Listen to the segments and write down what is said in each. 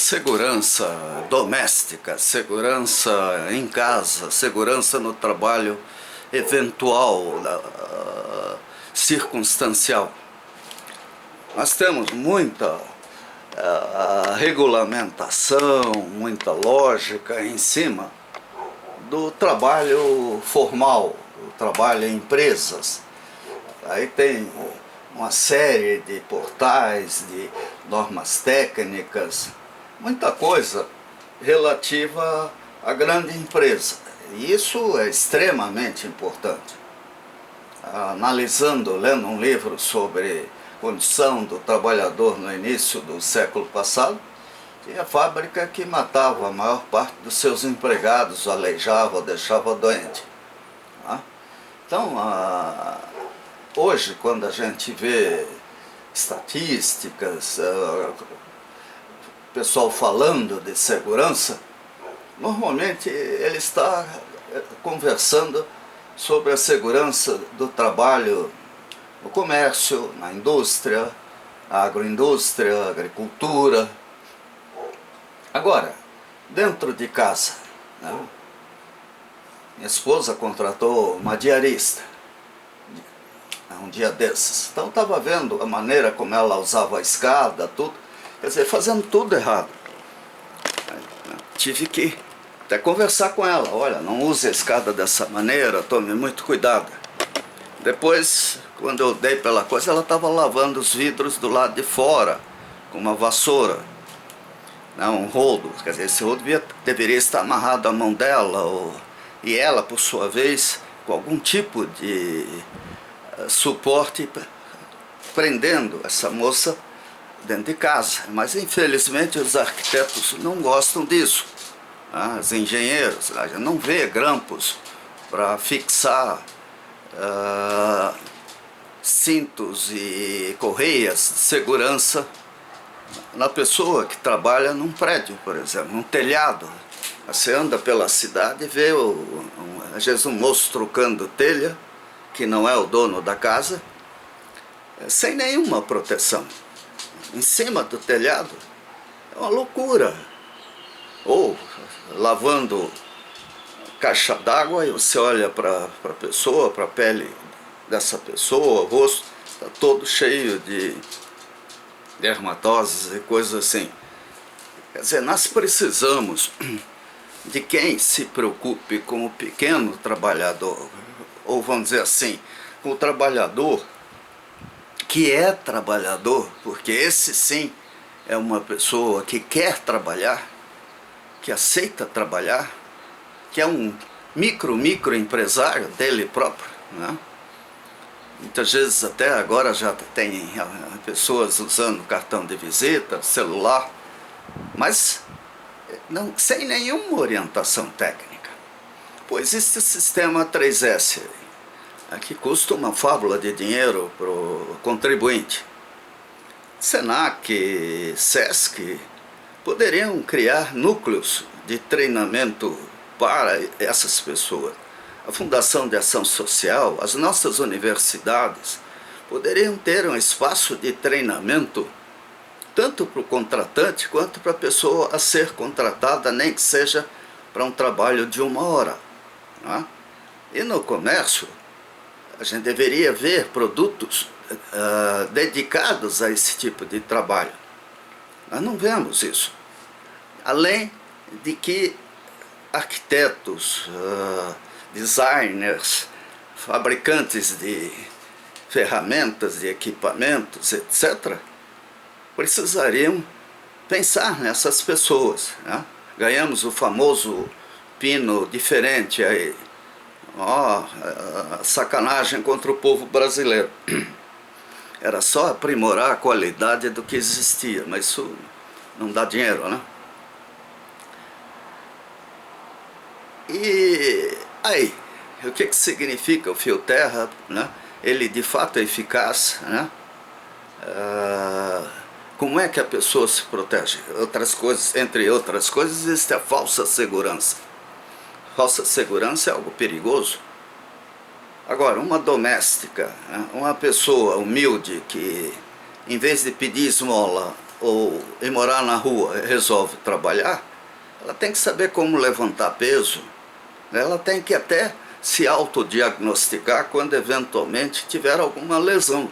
segurança doméstica, segurança em casa, segurança no trabalho eventual, circunstancial. Nós temos muita regulamentação, muita lógica em cima do trabalho formal, do trabalho em empresas. Aí tem uma série de portais, de normas técnicas, muita coisa relativa à grande empresa. E isso é extremamente importante. Analisando, lendo um livro sobre condição do trabalhador no início do século passado, tinha fábrica que matava a maior parte dos seus empregados, aleijava, deixava doente. Então, hoje, quando a gente vê estatísticas, pessoal falando de segurança, normalmente ele está conversando sobre a segurança do trabalho no comércio, na indústria, agroindústria, agricultura. Agora, dentro de casa, né? Minha esposa contratou uma diarista um dia desses. Então estava vendo a maneira como ela usava a escada, tudo, quer dizer, fazendo tudo errado. Tive que até conversar com ela: olha, não use a escada dessa maneira, tome muito cuidado. Depois, quando eu dei pela coisa, ela estava lavando os vidros do lado de fora com uma vassoura, um rodo. Quer dizer, esse rodo deveria estar amarrado à mão dela, e ela, por sua vez, com algum tipo de suporte, prendendo essa moça dentro de casa. Mas infelizmente os arquitetos não gostam disso. Os engenheiros, a gente não vê grampos para fixar cintos e correias de segurança na pessoa que trabalha num prédio, por exemplo, num telhado. Você anda pela cidade e vê, às vezes, um moço trocando telha, que não é o dono da casa, sem nenhuma proteção, em cima do telhado. É uma loucura. Ou lavando caixa d'água e você olha para a pessoa, para a pele dessa pessoa, o rosto está todo cheio de dermatoses e coisas assim. Quer dizer, nós precisamos de quem se preocupe com o pequeno trabalhador, ou vamos dizer assim, com o trabalhador que é trabalhador, porque esse sim é uma pessoa que quer trabalhar, que aceita trabalhar, que é um microempresário dele próprio, né? Muitas vezes até agora já tem pessoas usando cartão de visita, celular, mas não, sem nenhuma orientação técnica. Pois existe o sistema 3S, que custa uma fábula de dinheiro para o contribuinte. Senac, Sesc poderiam criar núcleos de treinamento para essas pessoas. A Fundação de Ação Social, as nossas universidades poderiam ter um espaço de treinamento tanto para o contratante quanto para a pessoa a ser contratada, nem que seja para um trabalho de 1 hora. Não é? E no comércio, a gente deveria ver produtos dedicados a esse tipo de trabalho. Nós não vemos isso. Além de que arquitetos, designers, fabricantes de ferramentas, de equipamentos, etc., precisariam pensar nessas pessoas, né? Ganhamos o famoso pino diferente aí. Sacanagem contra o povo brasileiro. Era só aprimorar a qualidade do que existia, mas isso não dá dinheiro, né? E aí, o que significa o fio terra, né? Ele de fato é eficaz, né? Como é que a pessoa se protege? Outras coisas, entre outras coisas, existe a falsa segurança. Falsa segurança é algo perigoso. Agora, uma doméstica, né? Uma pessoa humilde que, em vez de pedir esmola ou em morar na rua resolve trabalhar, ela tem que saber como levantar peso, né? Ela tem que até se autodiagnosticar quando eventualmente tiver alguma lesão,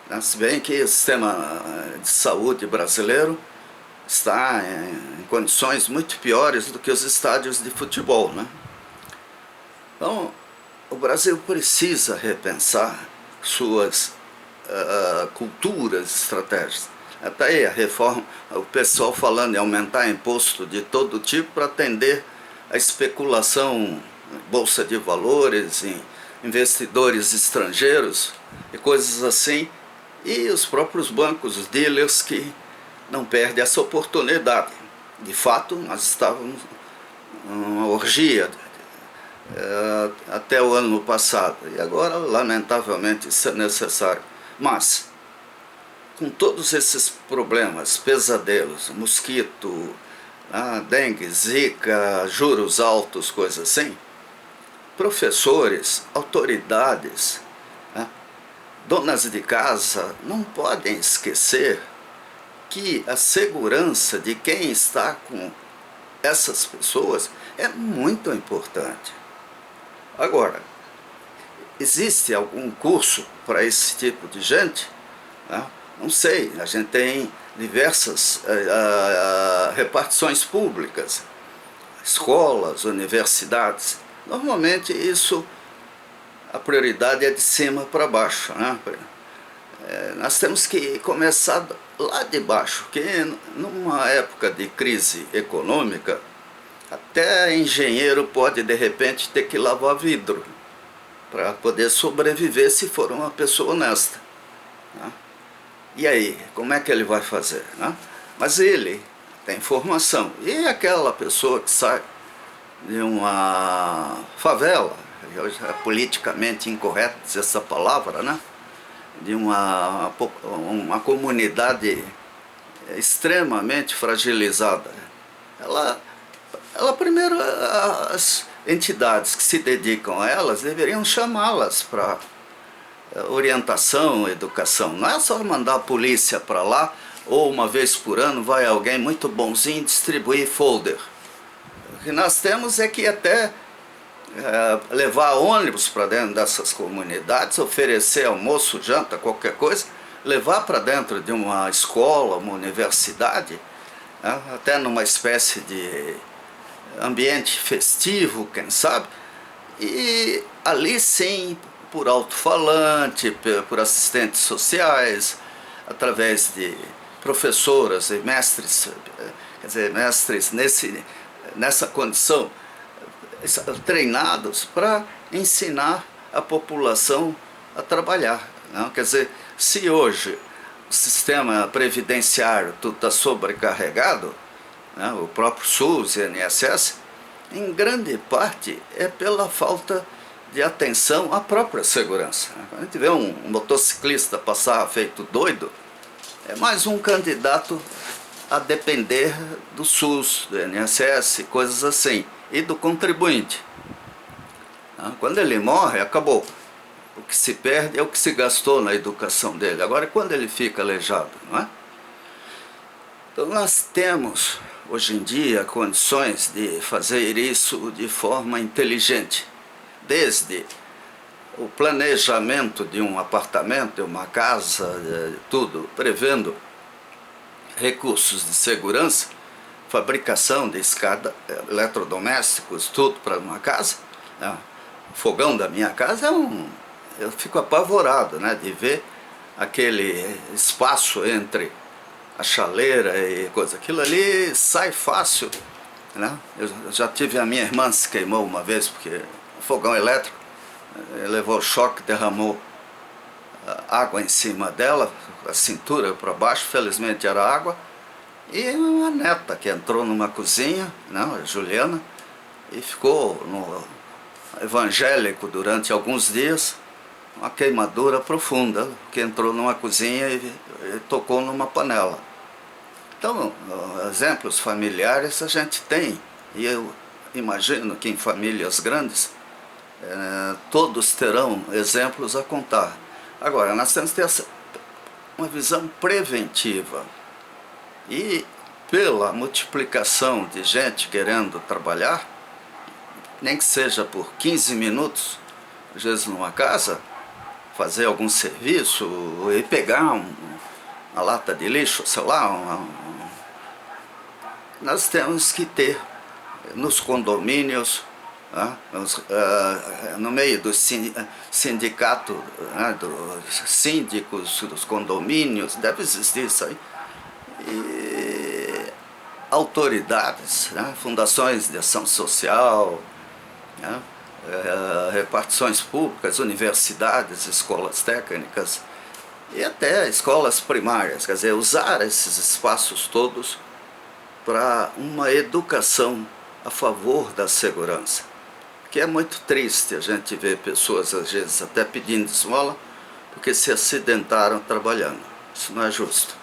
né? Se bem que o sistema de saúde brasileiro está em condições muito piores do que os estádios de futebol, né? Então, o Brasil precisa repensar suas culturas, estratégias. Até aí a reforma, o pessoal falando em aumentar imposto de todo tipo para atender a especulação, bolsa de valores, em investidores estrangeiros e coisas assim, e os próprios bancos, os dealers que não perdem essa oportunidade. De fato, nós estávamos numa orgia até o ano passado, e agora, lamentavelmente, isso é necessário. Mas, com todos esses problemas, pesadelos, mosquito, dengue, zika, juros altos, coisas assim, professores, autoridades, donas de casa não podem esquecer que a segurança de quem está com essas pessoas é muito importante. Agora, existe algum curso para esse tipo de gente? Não sei, a gente tem diversas repartições públicas, escolas, universidades. Normalmente isso, a prioridade é de cima para baixo, né? Nós temos que começar lá de baixo, porque numa época de crise econômica, até engenheiro pode de repente ter que lavar vidro para poder sobreviver se for uma pessoa honesta, né? E aí, como é que ele vai fazer, né? Mas ele tem formação. E aquela pessoa que sai de uma favela, hoje é politicamente incorreto dizer essa palavra, né? De uma comunidade extremamente fragilizada. Ela primeiro, as entidades que se dedicam a elas deveriam chamá-las para orientação, educação. Não é só mandar a polícia para lá, ou uma vez por ano vai alguém muito bonzinho distribuir folder. O que nós temos é que até levar ônibus para dentro dessas comunidades, oferecer almoço, janta, qualquer coisa, levar para dentro de uma escola, uma universidade, até numa espécie de ambiente festivo, quem sabe, e ali sim, por alto-falante, por assistentes sociais, através de professoras e mestres, quer dizer, mestres nessa condição, treinados para ensinar a população a trabalhar, não? Quer dizer, se hoje o sistema previdenciário tudo está sobrecarregado, né, o próprio SUS e INSS, em grande parte é pela falta de atenção à própria segurança. Quando a gente vê um motociclista passar feito doido, é mais um candidato a depender do SUS, do INSS, coisas assim, e do contribuinte. Quando ele morre, acabou. O que se perde é o que se gastou na educação dele. Agora, quando ele fica aleijado, não é? Então, nós temos, hoje em dia, condições de fazer isso de forma inteligente. Desde o planejamento de um apartamento, de uma casa, tudo, prevendo recursos de segurança, fabricação de escada, eletrodomésticos, tudo para uma casa. O fogão da minha casa eu fico apavorado, né, de ver aquele espaço entre a chaleira e coisa. Aquilo ali sai fácil, né? Eu já tive, a minha irmã se queimou uma vez porque o fogão elétrico levou choque, derramou água em cima dela, a cintura para baixo, felizmente era água. E uma neta que entrou numa cozinha, não, a Juliana, e ficou no evangélico durante alguns dias, uma queimadura profunda, que entrou numa cozinha e tocou numa panela. Então, exemplos familiares a gente tem, e eu imagino que em famílias grandes todos terão exemplos a contar. Agora, nós temos que ter uma visão preventiva. E pela multiplicação de gente querendo trabalhar, nem que seja por 15 minutos, às vezes numa casa, fazer algum serviço e pegar uma lata de lixo, sei lá, nós temos que ter nos condomínios, no meio do sindicato, dos síndicos, dos condomínios, deve existir isso aí, e autoridades, fundações de ação social, repartições públicas, universidades, escolas técnicas e até escolas primárias, quer dizer, usar esses espaços todos para uma educação a favor da segurança, que é muito triste a gente ver pessoas às vezes até pedindo esmola porque se acidentaram trabalhando. Isso não é justo.